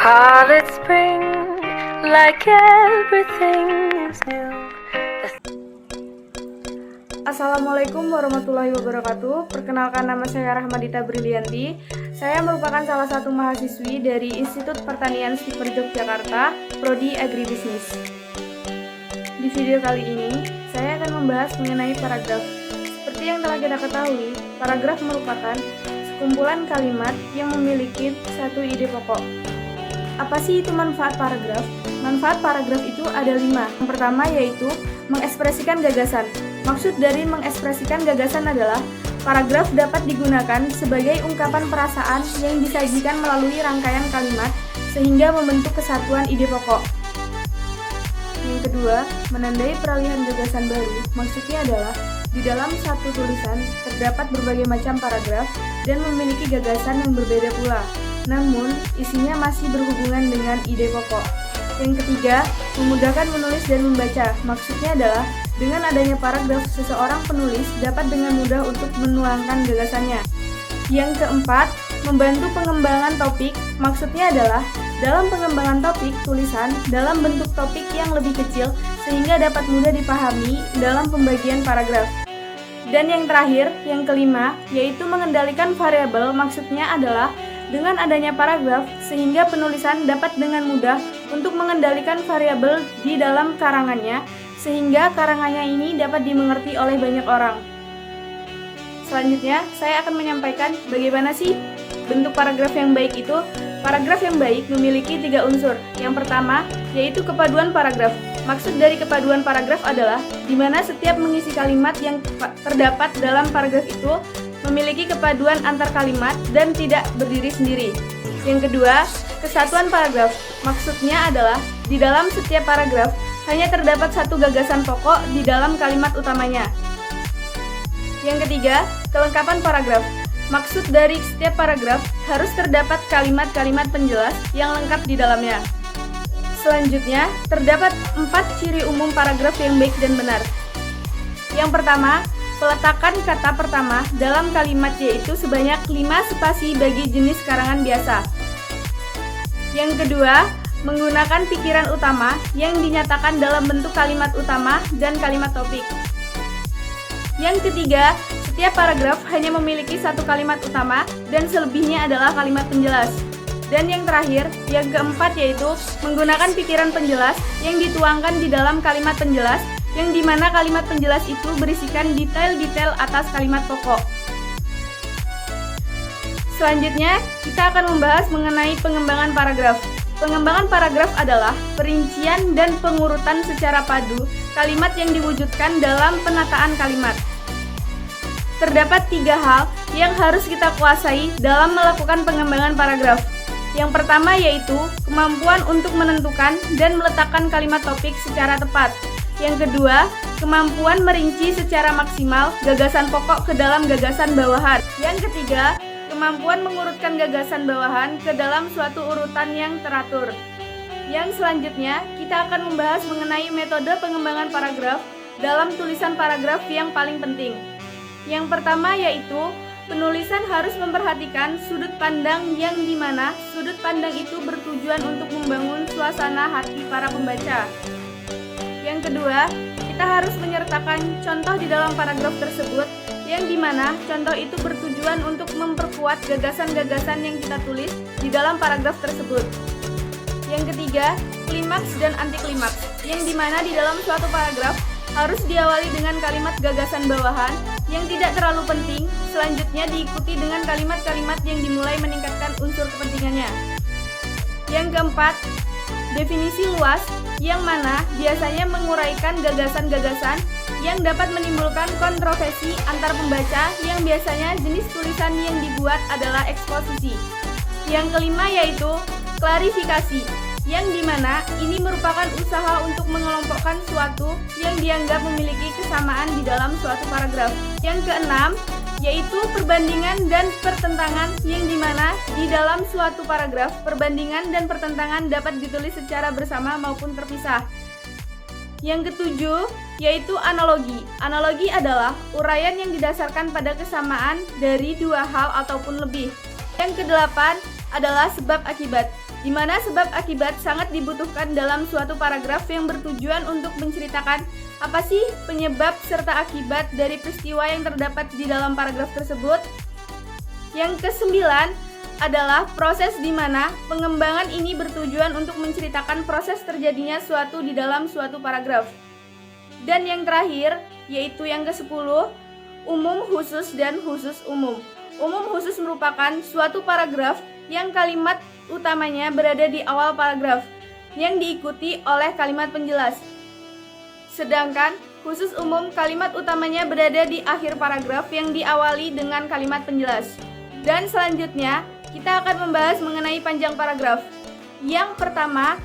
call it spring, like everything is new. Assalamualaikum warahmatullahi wabarakatuh. Perkenalkan, nama saya Rahmadita Brilianti. Saya merupakan salah satu mahasiswi dari Institut Pertanian Stiper Yogyakarta, Prodi Agribisnis. Di video kali ini, saya akan membahas mengenai paragraf. Seperti yang telah kita ketahui, paragraf merupakan sekumpulan kalimat yang memiliki satu ide pokok. Apa sih itu manfaat paragraf? Manfaat paragraf itu ada 5. Yang pertama yaitu mengekspresikan gagasan. Maksud dari mengekspresikan gagasan adalah paragraf dapat digunakan sebagai ungkapan perasaan yang disajikan melalui rangkaian kalimat sehingga membentuk kesatuan ide pokok. Yang kedua, menandai peralihan gagasan baru. Maksudnya adalah di dalam satu tulisan terdapat berbagai macam paragraf dan memiliki gagasan yang berbeda pula. Namun, isinya masih berhubungan dengan ide pokok. Yang ketiga, memudahkan menulis dan membaca. Maksudnya adalah dengan adanya paragraf, seseorang penulis dapat dengan mudah untuk menuangkan gagasannya. Yang keempat, membantu pengembangan topik. Maksudnya adalah dalam pengembangan topik tulisan dalam bentuk topik yang lebih kecil sehingga dapat mudah dipahami dalam pembagian paragraf. Dan yang terakhir, yang kelima, yaitu mengendalikan variabel. Maksudnya adalah dengan adanya paragraf sehingga penulisan dapat dengan mudah untuk mengendalikan variabel di dalam karangannya sehingga karangannya ini dapat dimengerti oleh banyak orang. Selanjutnya, saya akan menyampaikan bagaimana sih bentuk paragraf yang baik itu. Paragraf yang baik memiliki 3 unsur. Yang pertama, yaitu kepaduan paragraf. Maksud dari kepaduan paragraf adalah di mana setiap mengisi kalimat yang terdapat dalam paragraf itu memiliki kepaduan antar kalimat dan tidak berdiri sendiri. Yang kedua, kesatuan paragraf. Maksudnya adalah di dalam setiap paragraf hanya terdapat satu gagasan pokok di dalam kalimat utamanya. Yang ketiga, kelengkapan paragraf. Maksud dari setiap paragraf harus terdapat kalimat-kalimat penjelas yang lengkap di dalamnya. Selanjutnya, terdapat 4 ciri umum paragraf yang baik dan benar. Yang pertama, peletakan kata pertama dalam kalimat yaitu sebanyak 5 spasi bagi jenis karangan biasa. Yang kedua, menggunakan pikiran utama yang dinyatakan dalam bentuk kalimat utama dan kalimat topik. Yang ketiga, setiap paragraf hanya memiliki satu kalimat utama dan selebihnya adalah kalimat penjelas. Dan yang terakhir, yang keempat yaitu menggunakan pikiran penjelas yang dituangkan di dalam kalimat penjelas, yang dimana kalimat penjelas itu berisikan detail-detail atas kalimat pokok. Selanjutnya, kita akan membahas mengenai pengembangan paragraf. Pengembangan paragraf adalah perincian dan pengurutan secara padu kalimat yang diwujudkan dalam penataan kalimat. Terdapat 3 hal yang harus kita kuasai dalam melakukan pengembangan paragraf. Yang pertama yaitu kemampuan untuk menentukan dan meletakkan kalimat topik secara tepat. Yang kedua, kemampuan merinci secara maksimal gagasan pokok ke dalam gagasan bawahan. Yang ketiga, kemampuan mengurutkan gagasan bawahan ke dalam suatu urutan yang teratur. Yang selanjutnya, kita akan membahas mengenai metode pengembangan paragraf dalam tulisan paragraf yang paling penting. Yang pertama yaitu penulisan harus memperhatikan sudut pandang yang dimana sudut pandang itu bertujuan untuk membangun suasana hati para pembaca. Yang kedua, kita harus menyertakan contoh di dalam paragraf tersebut yang dimana contoh itu bertujuan untuk memperkuat gagasan-gagasan yang kita tulis di dalam paragraf tersebut. Yang ketiga, klimaks dan anti klimaks, yang dimana di dalam suatu paragraf harus diawali dengan kalimat gagasan bawahan yang tidak terlalu penting, selanjutnya diikuti dengan kalimat-kalimat yang dimulai meningkatkan unsur kepentingannya. Yang keempat, definisi luas, yang mana biasanya menguraikan gagasan-gagasan yang dapat menimbulkan kontroversi antar pembaca, yang biasanya jenis tulisan yang dibuat adalah eksposisi. Yang kelima yaitu klarifikasi, yang dimana ini merupakan usaha untuk mengelompokkan suatu yang dianggap memiliki kesamaan di dalam suatu paragraf. Yang keenam yaitu perbandingan dan pertentangan, yang dimana di dalam suatu paragraf perbandingan dan pertentangan dapat ditulis secara bersama maupun terpisah. Yang ketujuh yaitu analogi. Analogi adalah uraian yang didasarkan pada kesamaan dari 2 hal ataupun lebih. Yang kedelapan adalah sebab akibat. di mana sebab akibat sangat dibutuhkan dalam suatu paragraf yang bertujuan untuk menceritakan apa sih penyebab serta akibat dari peristiwa yang terdapat di dalam paragraf tersebut. Yang kesembilan adalah proses di mana pengembangan ini bertujuan untuk menceritakan proses terjadinya suatu di dalam suatu paragraf. Dan yang terakhir, yaitu yang ke-10, umum khusus dan khusus umum. Umum khusus merupakan suatu paragraf yang kalimat utamanya berada di awal paragraf, yang diikuti oleh kalimat penjelas. Sedangkan khusus umum kalimat utamanya berada di akhir paragraf yang diawali dengan kalimat penjelas. Dan selanjutnya, kita akan membahas mengenai panjang paragraf. Yang pertama,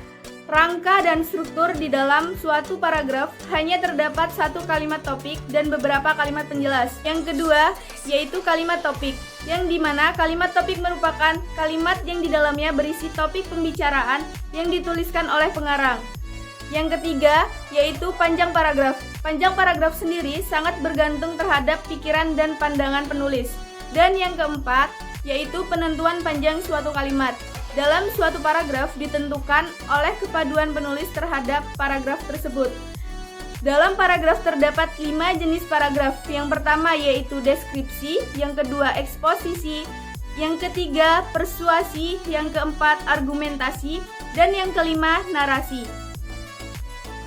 rangka dan struktur di dalam suatu paragraf hanya terdapat satu kalimat topik dan beberapa kalimat penjelas. Yang kedua, yaitu kalimat topik, yang dimana kalimat topik merupakan kalimat yang di dalamnya berisi topik pembicaraan yang dituliskan oleh pengarang. Yang ketiga, yaitu panjang paragraf. Panjang paragraf sendiri sangat bergantung terhadap pikiran dan pandangan penulis. Dan yang keempat, yaitu penentuan panjang suatu kalimat. Dalam suatu paragraf ditentukan oleh kepaduan penulis terhadap paragraf tersebut. Dalam paragraf terdapat 5 jenis paragraf. Yang pertama yaitu deskripsi, yang kedua eksposisi, yang ketiga persuasi, yang keempat argumentasi, dan yang kelima narasi.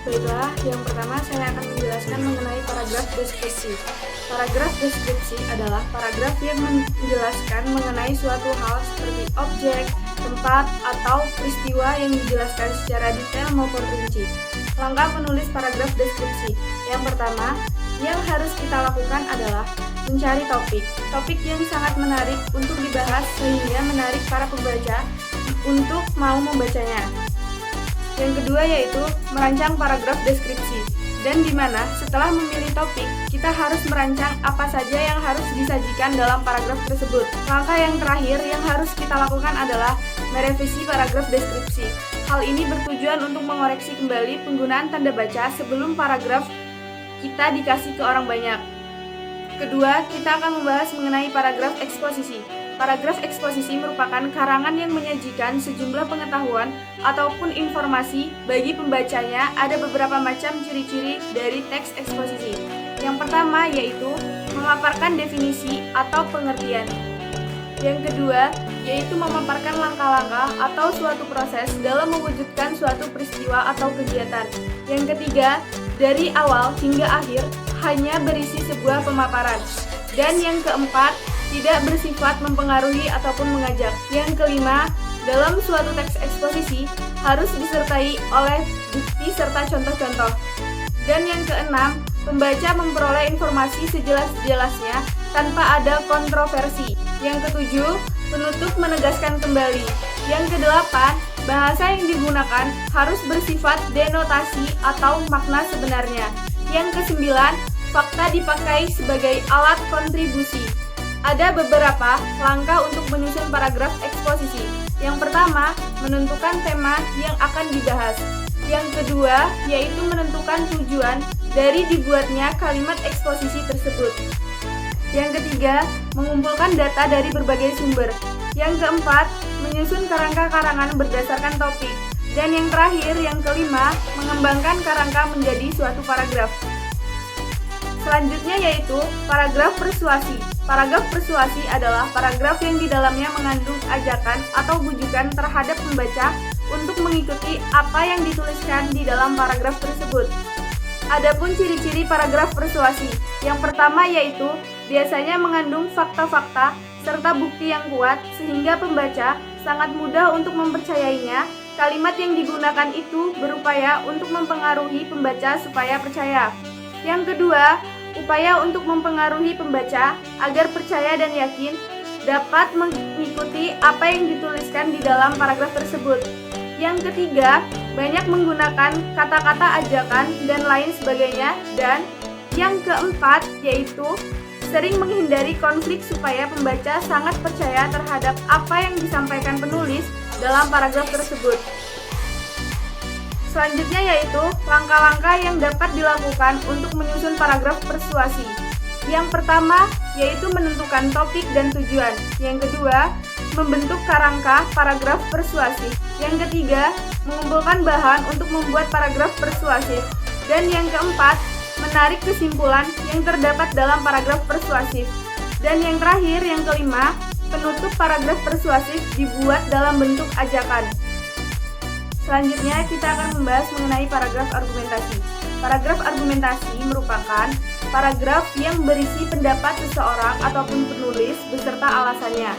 Baiklah, yang pertama saya akan menjelaskan mengenai paragraf deskripsi. Paragraf deskripsi adalah paragraf yang menjelaskan mengenai suatu hal seperti objek, tempat, atau peristiwa yang dijelaskan secara detail maupun rinci. Langkah penulis paragraf deskripsi. Yang pertama, yang harus kita lakukan adalah mencari topik yang sangat menarik untuk dibahas sehingga menarik para pembaca untuk mau membacanya. Yang kedua yaitu merancang paragraf deskripsi, dan di mana setelah memilih topik, kita harus merancang apa saja yang harus disajikan dalam paragraf tersebut. Langkah yang terakhir yang harus kita lakukan adalah merevisi paragraf deskripsi. Hal ini bertujuan untuk mengoreksi kembali penggunaan tanda baca sebelum paragraf kita dikasih ke orang banyak. Kedua, kita akan membahas mengenai paragraf eksposisi. Paragraf eksposisi merupakan karangan yang menyajikan sejumlah pengetahuan ataupun informasi bagi pembacanya. Ada beberapa macam ciri-ciri dari teks eksposisi. Yang pertama yaitu memaparkan definisi atau pengertian. Yang kedua yaitu memaparkan langkah-langkah atau suatu proses dalam mewujudkan suatu peristiwa atau kegiatan. Yang ketiga, dari awal hingga akhir hanya berisi sebuah pemaparan. Dan yang keempat, tidak bersifat mempengaruhi ataupun mengajak. Yang kelima, dalam suatu teks eksposisi harus disertai oleh bukti serta contoh-contoh. Dan yang keenam, pembaca memperoleh informasi sejelas-jelasnya tanpa ada kontroversi. Yang ketujuh, penutup menegaskan kembali. Yang kedelapan, bahasa yang digunakan harus bersifat denotasi atau makna sebenarnya. Yang kesembilan, fakta dipakai sebagai alat kontribusi. Ada beberapa langkah untuk menyusun paragraf eksposisi. Yang pertama, menentukan tema yang akan dibahas. Yang kedua, yaitu menentukan tujuan dari dibuatnya kalimat eksposisi tersebut. Yang ketiga, mengumpulkan data dari berbagai sumber. Yang keempat, menyusun kerangka karangan berdasarkan topik. Dan yang terakhir, yang kelima, mengembangkan kerangka menjadi suatu paragraf. Selanjutnya yaitu paragraf persuasi. Paragraf persuasi adalah paragraf yang di dalamnya mengandung ajakan atau bujukan terhadap pembaca untuk mengikuti apa yang dituliskan di dalam paragraf tersebut. Adapun ciri-ciri paragraf persuasi, yang pertama yaitu biasanya mengandung fakta-fakta serta bukti yang kuat sehingga pembaca sangat mudah untuk mempercayainya. Kalimat yang digunakan itu berupaya untuk mempengaruhi pembaca supaya percaya. Yang kedua, upaya untuk mempengaruhi pembaca agar percaya dan yakin dapat mengikuti apa yang dituliskan di dalam paragraf tersebut. Yang ketiga, banyak menggunakan kata-kata ajakan dan lain sebagainya. Dan yang keempat yaitu sering menghindari konflik supaya pembaca sangat percaya terhadap apa yang disampaikan penulis dalam paragraf tersebut. Selanjutnya yaitu langkah-langkah yang dapat dilakukan untuk menyusun paragraf persuasi. Yang pertama yaitu menentukan topik dan tujuan. Yang kedua, membentuk kerangka paragraf persuasif. Yang ketiga, mengumpulkan bahan untuk membuat paragraf persuasif. Dan yang keempat, menarik kesimpulan yang terdapat dalam paragraf persuasif. Dan yang terakhir, yang kelima, penutup paragraf persuasif dibuat dalam bentuk ajakan. Selanjutnya, kita akan membahas mengenai paragraf argumentasi. Paragraf argumentasi merupakan paragraf yang berisi pendapat seseorang ataupun penulis beserta alasannya.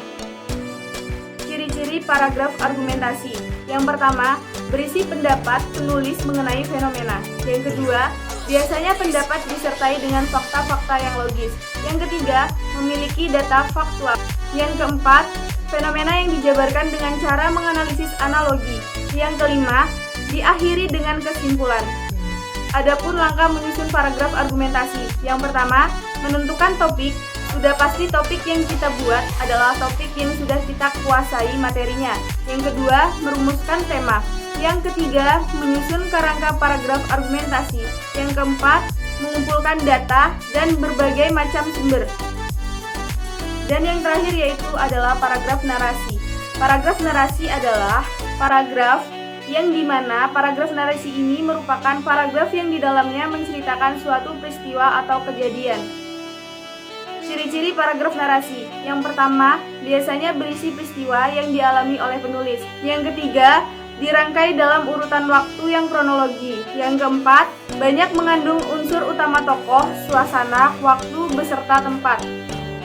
Ciri-ciri paragraf argumentasi. Yang pertama, berisi pendapat penulis mengenai fenomena. Yang kedua, biasanya pendapat disertai dengan fakta-fakta yang logis. Yang ketiga, memiliki data faktual. Yang keempat, fenomena yang dijabarkan dengan cara menganalisis analogi. Yang kelima, diakhiri dengan kesimpulan. Adapun langkah menyusun paragraf argumentasi. Yang pertama, menentukan topik. Sudah pasti topik yang kita buat adalah topik yang sudah kita kuasai materinya. Yang kedua, merumuskan tema. Yang ketiga, menyusun kerangka paragraf argumentasi. Yang keempat, mengumpulkan data dan berbagai macam sumber. Dan yang terakhir yaitu adalah paragraf narasi. Paragraf narasi adalah paragraf yang dimana paragraf narasi ini merupakan paragraf yang di dalamnya menceritakan suatu peristiwa atau kejadian. Ciri-ciri paragraf narasi. Yang pertama, biasanya berisi peristiwa yang dialami oleh penulis. Yang ketiga, dirangkai dalam urutan waktu yang kronologi. Yang keempat, banyak mengandung unsur utama tokoh, suasana, waktu, beserta tempat.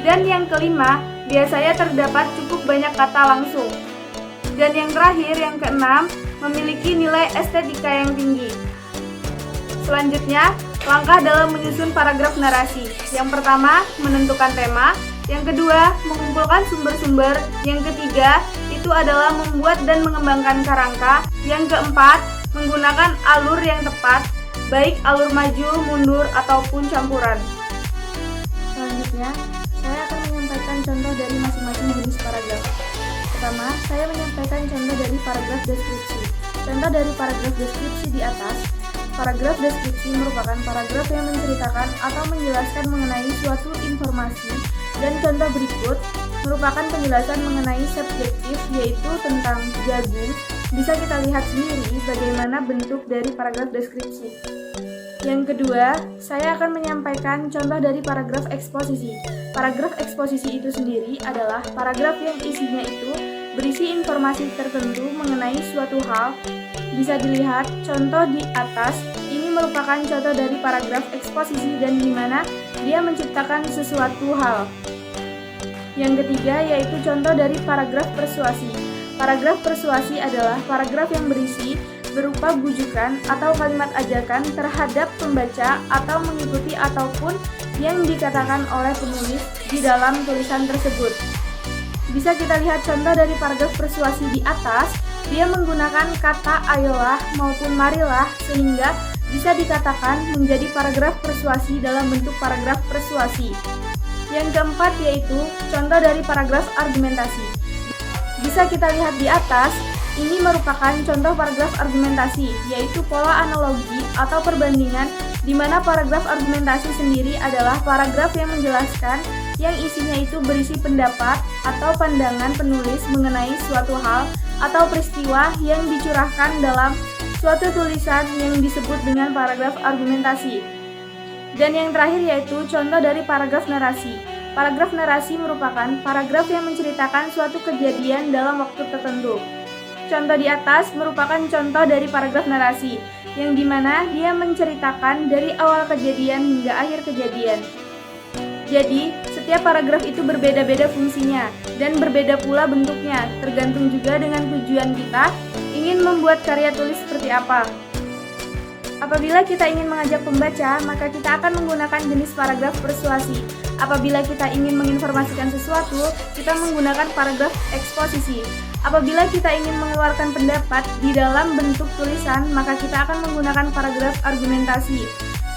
Dan yang kelima, biasanya terdapat cukup banyak kata langsung. Dan yang terakhir, yang keenam, memiliki nilai estetika yang tinggi. Selanjutnya, langkah dalam menyusun paragraf narasi. Yang pertama, menentukan tema. Yang kedua, mengumpulkan sumber-sumber. Yang ketiga, itu adalah membuat dan mengembangkan kerangka. Yang keempat, menggunakan alur yang tepat, baik alur maju, mundur, ataupun campuran. Selanjutnya, saya akan menyampaikan contoh dari masing-masing jenis paragraf. Pertama, saya menyampaikan contoh dari paragraf deskripsi. Contoh dari paragraf deskripsi di atas. Paragraf deskripsi merupakan paragraf yang menceritakan atau menjelaskan mengenai suatu informasi, dan contoh berikut merupakan penjelasan mengenai subjektif, yaitu tentang jagung. Bisa kita lihat sendiri bagaimana bentuk dari paragraf deskripsi. Yang kedua, saya akan menyampaikan contoh dari paragraf eksposisi. Paragraf eksposisi itu sendiri adalah paragraf yang isinya itu berisi informasi tertentu mengenai suatu hal. Bisa dilihat contoh di atas, ini merupakan contoh dari paragraf eksposisi dan di mana dia menciptakan sesuatu hal. Yang ketiga yaitu contoh dari paragraf persuasi. Paragraf persuasi adalah paragraf yang berisi berupa bujukan atau kalimat ajakan terhadap pembaca atau mengikuti ataupun yang dikatakan oleh penulis di dalam tulisan tersebut. Bisa kita lihat contoh dari paragraf persuasi di atas, dia menggunakan kata ayolah maupun marilah sehingga bisa dikatakan menjadi paragraf persuasi dalam bentuk paragraf persuasi. Yang keempat yaitu contoh dari paragraf argumentasi. Bisa kita lihat di atas, ini merupakan contoh paragraf argumentasi, yaitu pola analogi atau perbandingan di mana paragraf argumentasi sendiri adalah paragraf yang menjelaskan yang isinya itu berisi pendapat atau pandangan penulis mengenai suatu hal atau peristiwa yang dicurahkan dalam suatu tulisan yang disebut dengan paragraf argumentasi. Dan yang terakhir yaitu contoh dari paragraf narasi. Paragraf narasi merupakan paragraf yang menceritakan suatu kejadian dalam waktu tertentu. Contoh di atas merupakan contoh dari paragraf narasi, yang dimana dia menceritakan dari awal kejadian hingga akhir kejadian. Jadi, setiap paragraf itu berbeda-beda fungsinya dan berbeda pula bentuknya, tergantung juga dengan tujuan kita ingin membuat karya tulis seperti apa. Apabila kita ingin mengajak pembaca, maka kita akan menggunakan jenis paragraf persuasi. Apabila kita ingin menginformasikan sesuatu, kita menggunakan paragraf eksposisi. Apabila kita ingin mengeluarkan pendapat di dalam bentuk tulisan, maka kita akan menggunakan paragraf argumentasi.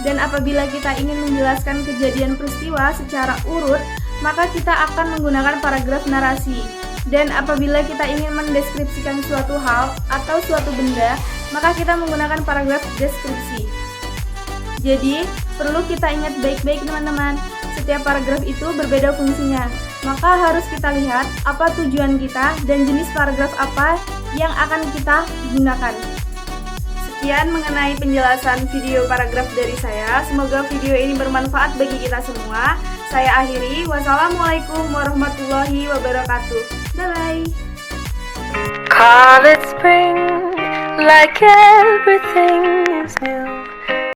Dan apabila kita ingin menjelaskan kejadian peristiwa secara urut, maka kita akan menggunakan paragraf narasi. Dan apabila kita ingin mendeskripsikan suatu hal atau suatu benda, maka kita menggunakan paragraf deskripsi. Jadi, perlu kita ingat baik-baik teman-teman, setiap paragraf itu berbeda fungsinya. maka harus kita lihat apa tujuan kita dan jenis paragraf apa yang akan kita gunakan. Sekian mengenai penjelasan video paragraf dari saya. Semoga video ini bermanfaat bagi kita semua. Saya akhiri. Wassalamualaikum warahmatullahi wabarakatuh. Bye-bye. Call it spring, like everything is new.